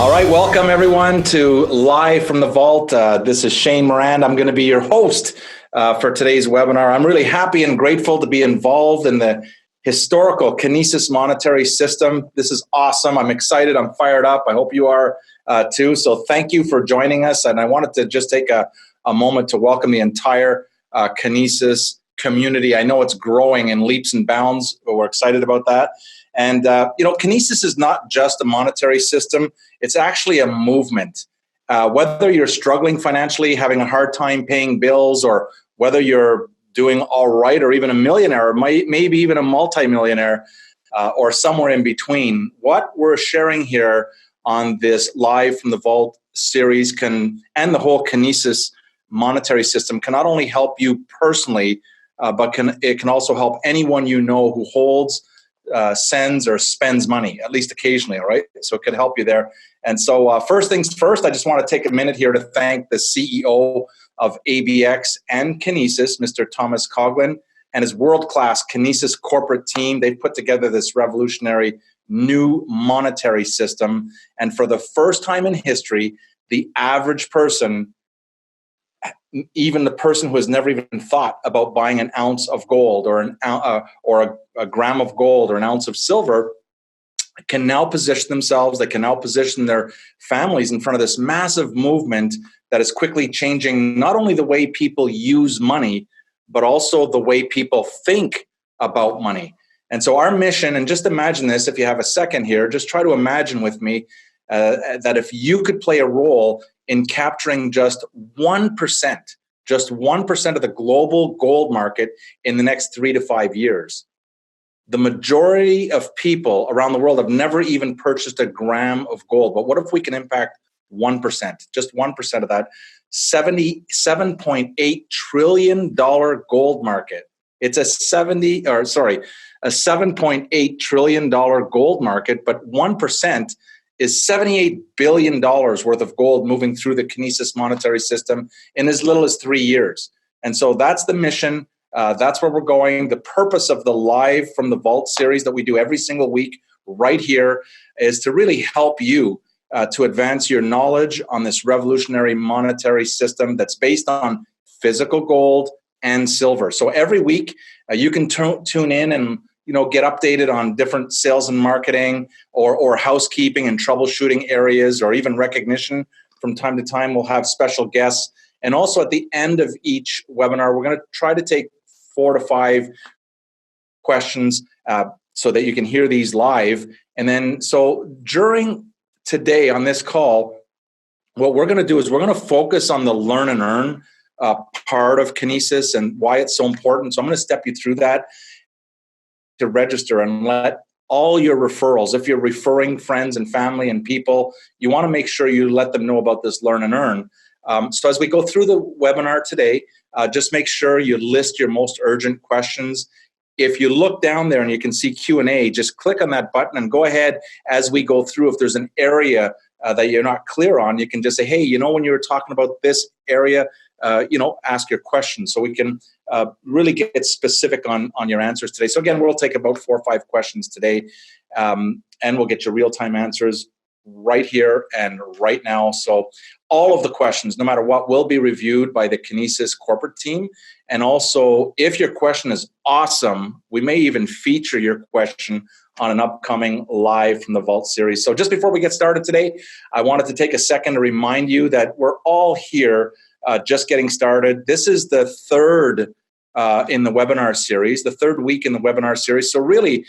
All right, welcome everyone to Live from the Vault. This is Shane Moran. I'm going to be your host for today's webinar. I'm really happy and grateful to be involved in the historical Kinesis monetary system. This is awesome. I'm excited. I'm fired up. I hope you are too. So thank you for joining us. And I wanted to just take a moment to welcome the entire Kinesis community. I know it's growing in leaps and bounds, but we're excited about that. And, Kinesis is not just a monetary system. It's actually a movement. Whether you're struggling financially, having a hard time paying bills, or whether you're doing all right, or even a millionaire, or maybe even a multimillionaire, or somewhere in between, what we're sharing here on this Live from the Vault series and the whole Kinesis monetary system can not only help you personally, but it can also help anyone you know who holds, sends or spends money, at least occasionally, all right? So it could help you there. And so first things first, I just want to take a minute here to thank the CEO of ABX and Kinesis, Mr. Thomas Coughlin, and his world-class Kinesis corporate team. They've put together this revolutionary new monetary system. And for the first time in history, the average person, even the person who has never even thought about buying an ounce of gold or a gram of gold or an ounce of silver, can now position themselves, they can now position their families in front of this massive movement that is quickly changing not only the way people use money, but also the way people think about money. And so our mission, and just imagine this, if you have a second here, just try to imagine with me that if you could play a role in capturing just 1% of the global gold market in the next 3 to 5 years. The majority of people around the world have never even purchased a gram of gold. But what if we can impact 1%, just 1% of that? $77.8 trillion gold market. It's a $7.8 trillion gold market, but 1% is $78 billion worth of gold moving through the Kinesis monetary system in as little as 3 years. And so that's the mission. That's where we're going. The purpose of the Live from the Vault series that we do every single week right here is to really help you to advance your knowledge on this revolutionary monetary system that's based on physical gold and silver. So every week you can tune in and get updated on different sales and marketing or housekeeping and troubleshooting areas, or even recognition. From time to time, we'll have special guests. And also at the end of each webinar, we're going to try to take 4 to 5 questions so that you can hear these live. And then, so during today on this call, what we're going to do is we're going to focus on the learn and earn part of Kinesis and why it's so important. So I'm going to step you through that to register and let all your referrals, if you're referring friends and family and people, you want to make sure you let them know about this learn and earn. So as we go through the webinar today, just make sure you list your most urgent questions. If you look down there and you can see Q&A, just click on that button and go ahead as we go through. If there's an area that you're not clear on, you can just say, hey, when you were talking about this area, ask your question so we can really get specific on your answers today. So again, we'll take about 4 or 5 questions today, and we'll get your real-time answers right here and right now. So all of the questions, no matter what, will be reviewed by the Kinesis corporate team. And also, if your question is awesome, we may even feature your question on an upcoming Live from the Vault series. So just before we get started today, I wanted to take a second to remind you that we're all here just getting started. This is the third in the webinar series, the third week in the webinar series. So really,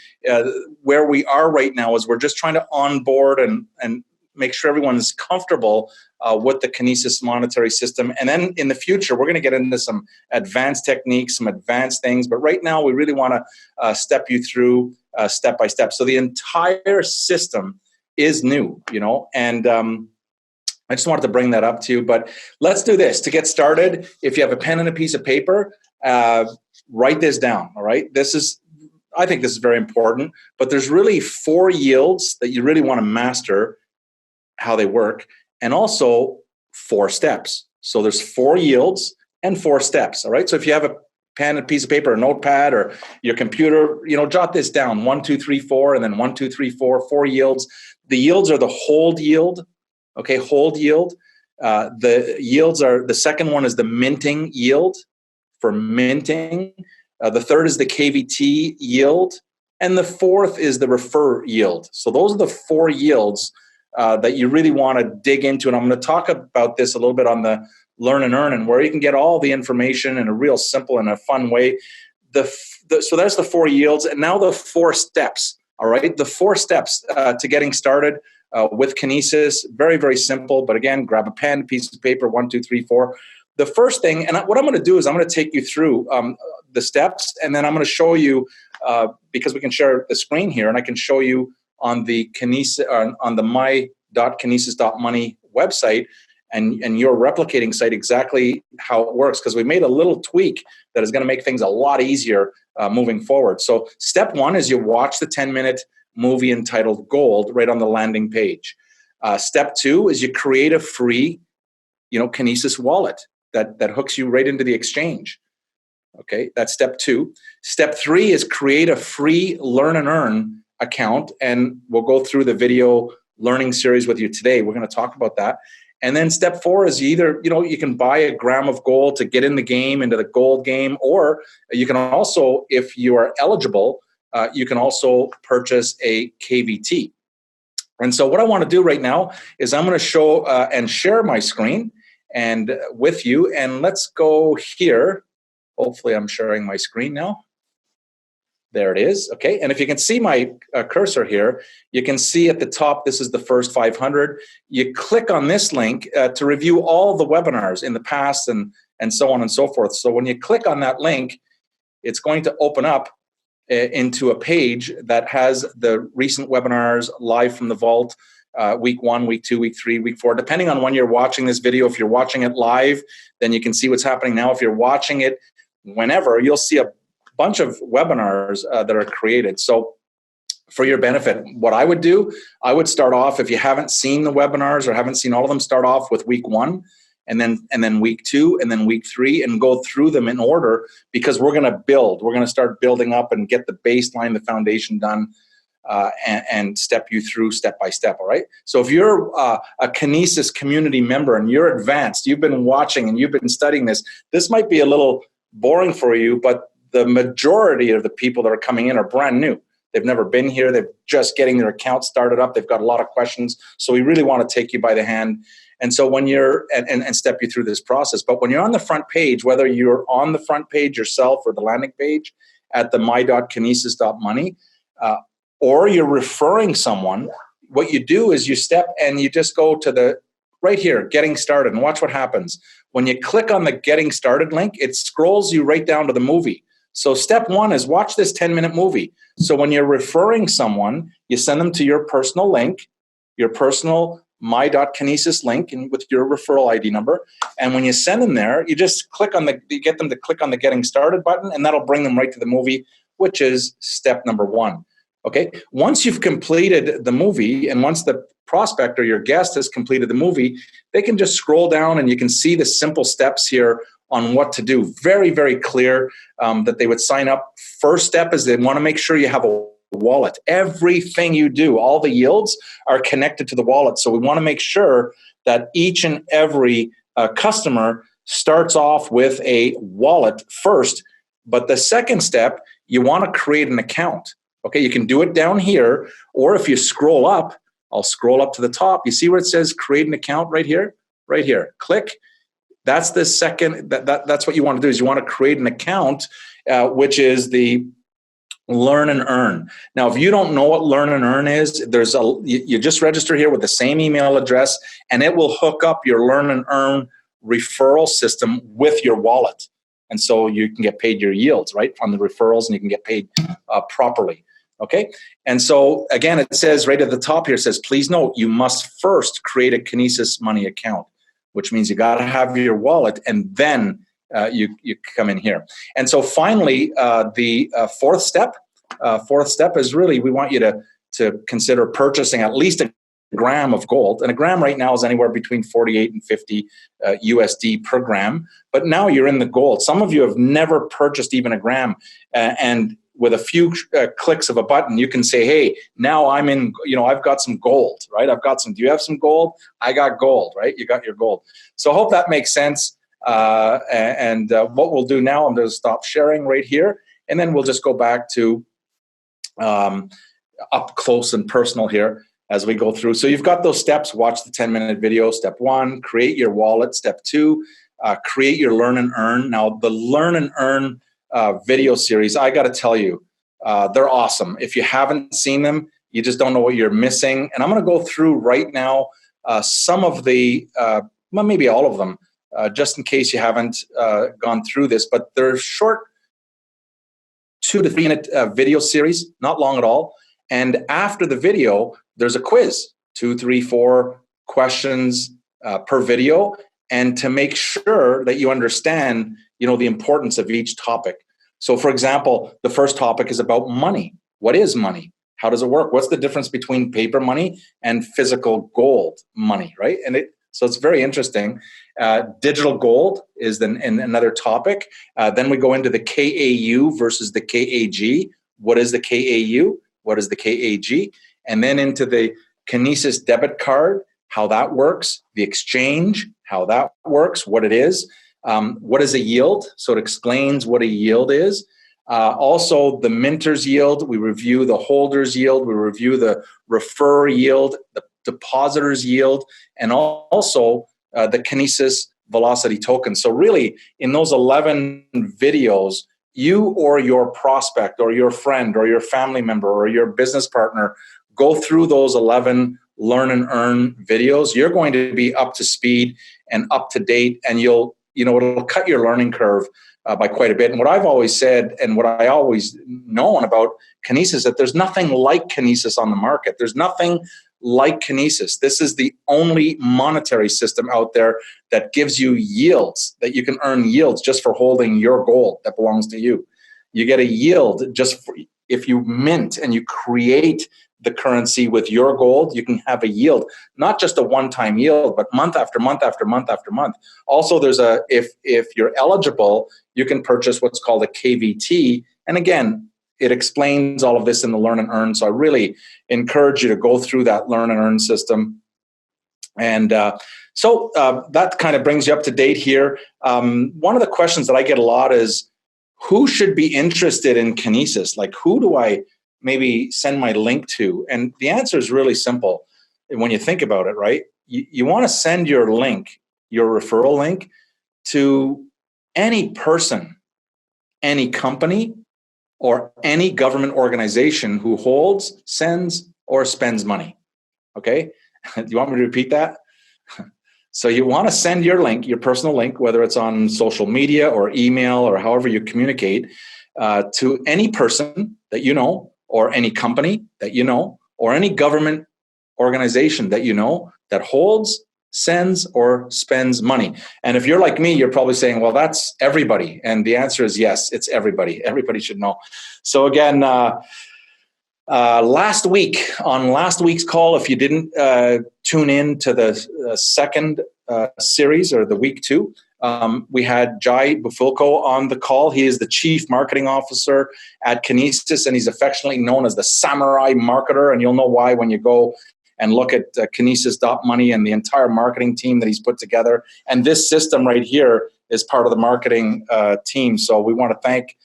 where we are right now is we're just trying to onboard and make sure everyone's comfortable with the Kinesis monetary system. And then in the future, we're going to get into some advanced techniques, some advanced things. But right now, we really want to step you through step by step. So the entire system is new, and I just wanted to bring that up to you. But let's do this. To get started, if you have a pen and a piece of paper, write this down, all right? I think this is very important, but there's really 4 yields that you really want to master how they work, and also 4 steps. So there's 4 yields and 4 steps, all right? So if you have a pen, a piece of paper, a notepad, or your computer, jot this down, 1, 2, 3, 4, and then 1, 2, 3, 4, 4 yields. The yields are the hold yield, Okay, hold yield. The yields are, the second one is the minting yield for minting. The third is the KVT yield. And the fourth is the refer yield. So those are the four yields that you really want to dig into. And I'm going to talk about this a little bit on the Learn and Earn, and where you can get all the information in a real simple and a fun way. So there's the four yields. And now the four steps. All right, the four steps to getting started with Kinesis. Very, very simple. But again, grab a pen, piece of paper, 1, 2, 3, 4. The first thing, and what I'm going to do is I'm going to take you through the steps, and then I'm going to show you, because we can share the screen here, and I can show you on the Kinesis, on the my.kinesis.money website and your replicating site exactly how it works, because we made a little tweak that is going to make things a lot easier moving forward. So step one is you watch the 10-minute movie entitled Gold right on the landing page. Step two is you create a free, Kinesis wallet that hooks you right into the exchange. Okay, that's step two. Step three is create a free Learn and Earn account, and we'll go through the video learning series with you today. We're going to talk about that. And then step four is you can buy a gram of gold to get in the game, into the gold game, or you can also, if you are eligible, you can also purchase a KVT. And so what I want to do right now is I'm going to show and share my screen and with you. And let's go here. Hopefully I'm sharing my screen now. There it is. Okay. And if you can see my cursor here, you can see at the top, this is the first 500. You click on this link to review all the webinars in the past and so on and so forth. So when you click on that link, it's going to open up into a page that has the recent webinars live from the vault, week 1, week 2, week 3, week 4, depending on when you're watching this video. If you're watching it live, then you can see what's happening now. If you're watching it whenever, you'll see a bunch of webinars that are created. So for your benefit, what I would do, I would start off, if you haven't seen the webinars or haven't seen all of them, start off with week 1 and then week 2 and then week 3 and go through them in order, because we're going to build. We're going to start building up and get the baseline, the foundation done, and step you through step by step, all right? So if you're a Kinesis community member and you're advanced, you've been watching and you've been studying this might be a little boring for you, but the majority of the people that are coming in are brand new. They've never been here. They're just getting their account started up. They've got a lot of questions. So we really want to take you by the hand. And so when you're, and step you through this process. But when you're on the front page, whether you're on the front page yourself or the landing page at the my.kinesis.money, or you're referring someone, what you do is you step and you just go to the, right here, getting started, and watch what happens. When you click on the getting started link, it scrolls you right down to the movie. So step one is watch this 10-minute movie. So when you're referring someone, you send them to your personal link, your personal my.kinesis link, and with your referral ID number. And when you send them there, you just click on you get them to click on the getting started button, and that'll bring them right to the movie, which is step number 1. Okay. Once you've completed the movie, and once the prospect or your guest has completed the movie, they can just scroll down and you can see the simple steps here on what to do. Very, very clear that they would sign up. First step is they want to make sure you have a wallet. Everything you do, all the yields are connected to the wallet. So we want to make sure that each and every customer starts off with a wallet first. But the second step, you want to create an account. Okay, you can do it down here, or if you scroll up, I'll scroll up to the top. You see where it says create an account right here? Right here. Click. That's the second, that's what you want to do, is you want to create an account, which is the Learn and Earn. Now, if you don't know what Learn and Earn is, you just register here with the same email address, and it will hook up your Learn and Earn referral system with your wallet. And so you can get paid your yields, right, on the referrals, and you can get paid properly. Okay. And so again, it says right at the top here, it says, please note, you must first create a Kinesis Money account, which means you got to have your wallet, and then you come in here. And so finally, the fourth step is really, we want you to consider purchasing at least a gram of gold. And a gram right now is anywhere between 48 and 50 USD per gram. But now you're in the gold. Some of you have never purchased even a gram. And with a few clicks of a button, you can say, hey, now I'm in, I've got some gold, right? Do you have some gold? I got gold, right? You got your gold. So I hope that makes sense. What we'll do now, I'm going to stop sharing right here, and then we'll just go back to up close and personal here as we go through. So you've got those steps. Watch the 10-minute video. Step 1, create your wallet. Step 2, create your Learn and Earn. Now, the Learn and Earn video series, I got to tell you, they're awesome. If you haven't seen them, you just don't know what you're missing. And I'm going to go through right now some of the, well, maybe all of them, just in case you haven't gone through this. But they're short 2 to 3 minute video series, not long at all. And after the video, there's a quiz, 2, 3, 4 questions per video. And to make sure that you understand, the importance of each topic. So for example, the first topic is about money. What is money? How does it work? What's the difference between paper money and physical gold money, right? So it's very interesting. Digital gold is then another topic. Then we go into the KAU versus the KAG. What is the KAU? What is the KAG? And then into the Kinesis debit card, how that works, the exchange, how that works, what it is. What is a yield? So it explains what a yield is. Also, the minter's yield, we review the holder's yield, we review the referrer yield, the depositor's yield, and also the Kinesis velocity token. So really, in those 11 videos, you or your prospect or your friend or your family member or your business partner go through those 11 Learn and Earn videos. You're going to be up to speed and up to date, and it'll cut your learning curve by quite a bit. And what I've always said, and what I always known about Kinesis, that there's nothing like Kinesis on the market. There's nothing like Kinesis. This is the only monetary system out there that gives you yields, that you can earn yields just for holding your gold that belongs to you. You get a yield just if you mint and you create the currency with your gold, you can have a yield, not just a one-time yield, but month after month after month after month. Also, there's if you're eligible, you can purchase what's called a KVT. And again, it explains all of this in the Learn and Earn. So I really encourage you to go through that Learn and Earn system. And so that kind of brings you up to date here. One of the questions that I get a lot is, who should be interested in Kinesis? Like, who do I maybe send my link to? And the answer is really simple. When you think about it, right? You want to send your link, your referral link, to any person, any company, or any government organization who holds, sends, or spends money. Okay? Do you want me to repeat that? So you want to send your link, your personal link, whether it's on social media or email or however you communicate, to any person that you know, or any company that you know, or any government organization that you know that holds, sends, or spends money. And if you're like me, you're probably saying, well, that's everybody. And the answer is yes, it's everybody. Everybody should know. So again, last week's call, if you didn't tune in to the second series or the week 2, we had Jai Bufilko on the call. He is the Chief Marketing Officer at Kinesis, and he's affectionately known as the Samurai Marketer. And you'll know why when you go and look at Kinesis.money and the entire marketing team that he's put together. And this system right here is part of the marketing team. So we want to thank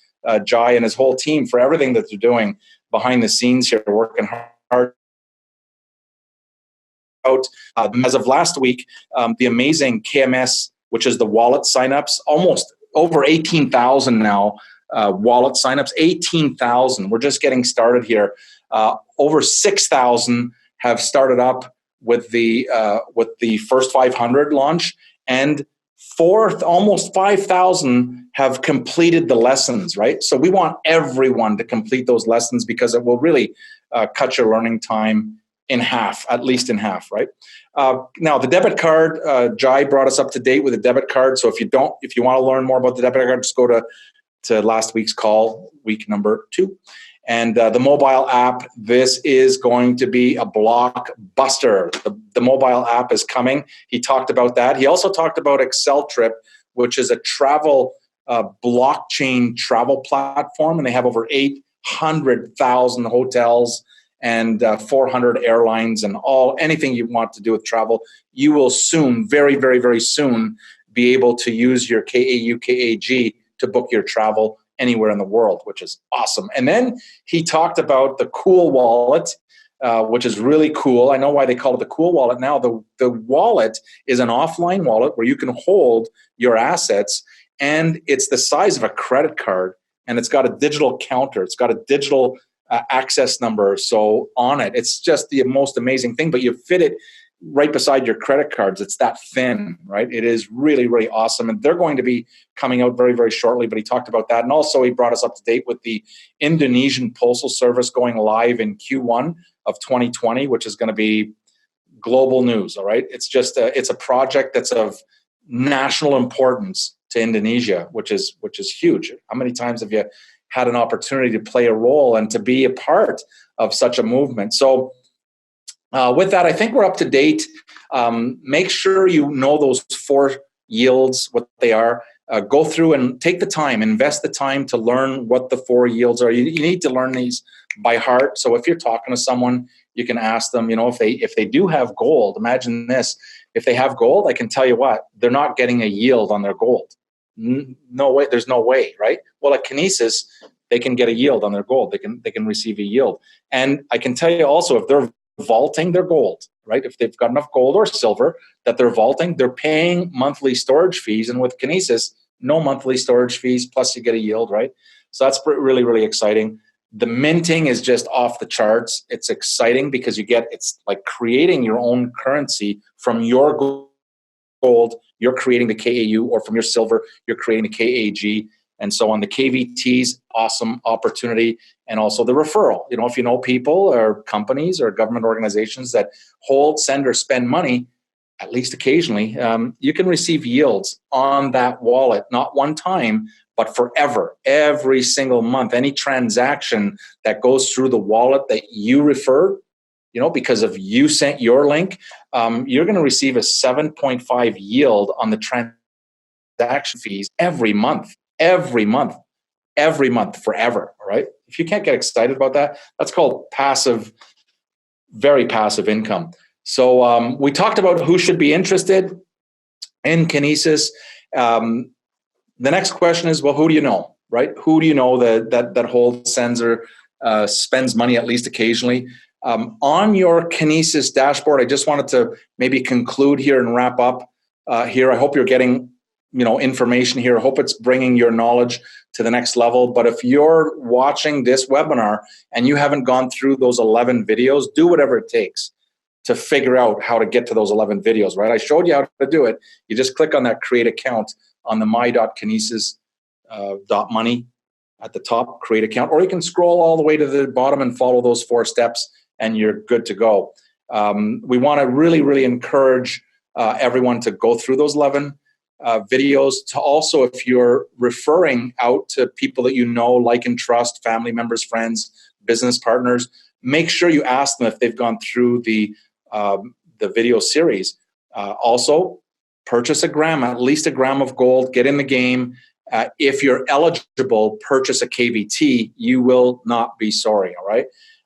Jai and his whole team for everything that they're doing behind the scenes here, working hard. As of last week, the amazing KMS, which is the wallet signups, almost over 18,000 now. Wallet signups, 18,000. We're just getting started here. Over 6,000 have started up with the first 500 launch, and almost 5,000 have completed the lessons, right? So we want everyone to complete those lessons because it will really cut your learning time in half, at least in half, right? Now, the debit card, Jai brought us up to date with the debit card. So if you want to learn more about the debit card, just go to last week's call, week number 2. And the mobile app, this is going to be a blockbuster. The mobile app is coming. He talked about that. He also talked about Excel Trip, which is a travel blockchain travel platform, and they have over 100,000 hotels and 400 airlines and anything you want to do with travel. You will soon, very, very, very soon, be able to use your KAU, KAG to book your travel anywhere in the world, which is awesome. And then he talked about the Cool Wallet, which is really cool. I know why they call it the Cool Wallet now. The wallet is an offline wallet where you can hold your assets, and it's the size of a credit card, and it's got a digital counter. It's got a digital access number on it. It's just the most amazing thing, but you fit it right beside your credit cards. It's that thin, right? It is really, really awesome. And they're going to be coming out very, very shortly, but he talked about that. And also he brought us up to date with the Indonesian Postal Service going live in Q1 of 2020, which is going to be global news, all right? It's just it's a project that's of national importance to Indonesia, which is huge. How many times have you had an opportunity to play a role and to be a part of such a movement? So with that, I think we're up to date. Make sure you know those 4 yields, what they are. Go through and take the time, invest the time to learn what the 4 yields are. You need to learn these by heart. So if you're talking to someone, you can ask them, if they do have gold, imagine this. If they have gold, I can tell you what, they're not getting a yield on their gold. No way. There's no way, right? Well, at Kinesis, they can get a yield on their gold. They can receive a yield. And I can tell you also, if they're vaulting their gold, right? If they've got enough gold or silver that they're vaulting, they're paying monthly storage fees. And with Kinesis, no monthly storage fees, plus you get a yield, right? So that's really, really exciting. The minting is just off the charts. It's exciting because it's like creating your own currency from your gold. You're creating the KAU, or from your silver, you're creating the KAG, and so on. The KVTs, awesome opportunity. And also the referral. If you know people or companies or government organizations that hold, send, or spend money, at least occasionally, you can receive yields on that wallet, not one time, but forever, every single month. Any transaction that goes through the wallet that you refer, because of you sent your link, you're going to receive a 7.5 yield on the transaction fees every month, forever, all right? If you can't get excited about that, that's called passive, very passive income. So we talked about who should be interested in Kinesis. The next question is, well, who do you know, right? Who do you know that holds, sends, or spends money at least occasionally? On your Kinesis dashboard, I just wanted to maybe conclude here and wrap up here. I hope you're getting information here. I hope it's bringing your knowledge to the next level. But if you're watching this webinar and you haven't gone through those 11 videos, do whatever it takes to figure out how to get to those 11 videos, right? I showed you how to do it. You just click on that create account on the my.kinesis.money at the top, create account, or you can scroll all the way to the bottom and follow those 4 steps and you're good to go. We want to really, really encourage everyone to go through those 11 videos. To also, if you're referring out to people that you know, like and trust, family members, friends, business partners, make sure you ask them if they've gone through the video series. Also, purchase at least a gram of gold, get in the game. If you're eligible, purchase a KVT. You will not be sorry, all right?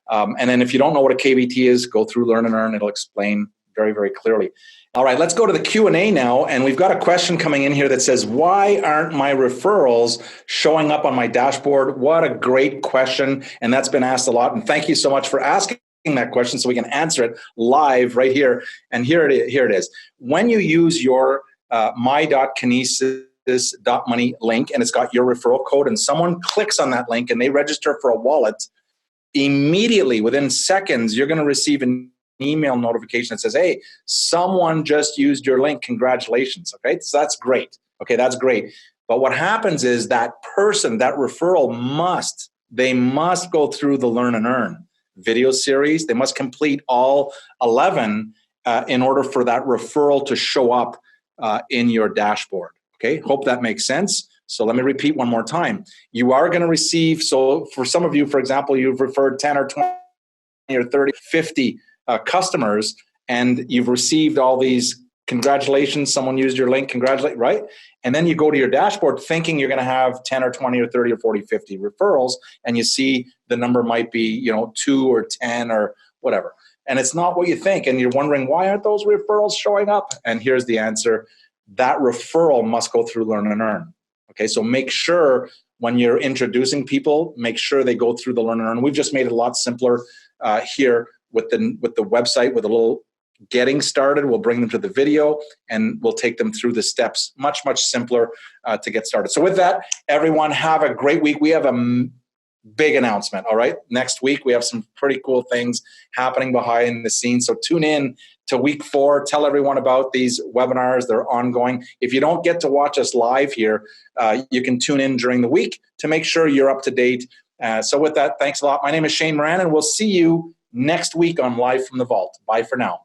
And then if you don't know what a KVT is, go through Learn and Earn. It'll explain very, very clearly. All right, let's go to the Q&A now. And we've got a question coming in here that says, why aren't my referrals showing up on my dashboard? What a great question. And that's been asked a lot. And thank you so much for asking that question so we can answer it live right here. And here it is. When you use your my.kinesis.money link and it's got your referral code and someone clicks on that link and they register for a wallet, immediately within seconds, you're going to receive an email notification that says, hey, someone just used your link. Congratulations. Okay, so that's great. Okay, that's great. But what happens is that person, that referral must go through the Learn and Earn video series. They must complete all 11 in order for that referral to show up in your dashboard. Okay, hope that makes sense. So let me repeat one more time. You are going to receive, so for some of you, for example, you've referred 10 or 20 or 30, 50 customers, and you've received all these congratulations, someone used your link, congratulate, right? And then you go to your dashboard thinking you're going to have 10 or 20 or 30 or 40, 50 referrals, and you see the number might be, 2 or 10 or whatever. And it's not what you think. And you're wondering, why aren't those referrals showing up? And here's the answer. That referral must go through Learn and Earn. Okay, so make sure when you're introducing people, make sure they go through the Learn and Earn. We've just made it a lot simpler here with the website, with a little getting started. We'll bring them to the video and we'll take them through the steps, much, much simpler to get started. So with that, everyone, have a great week. We have a big announcement, all right? Next week, we have some pretty cool things happening behind the scenes. So tune in to week 4. Tell everyone about these webinars. They're ongoing. If you don't get to watch us live here, you can tune in during the week to make sure you're up to date. So with that, thanks a lot. My name is Shane Moran, and we'll see you next week on Live from the Vault. Bye for now.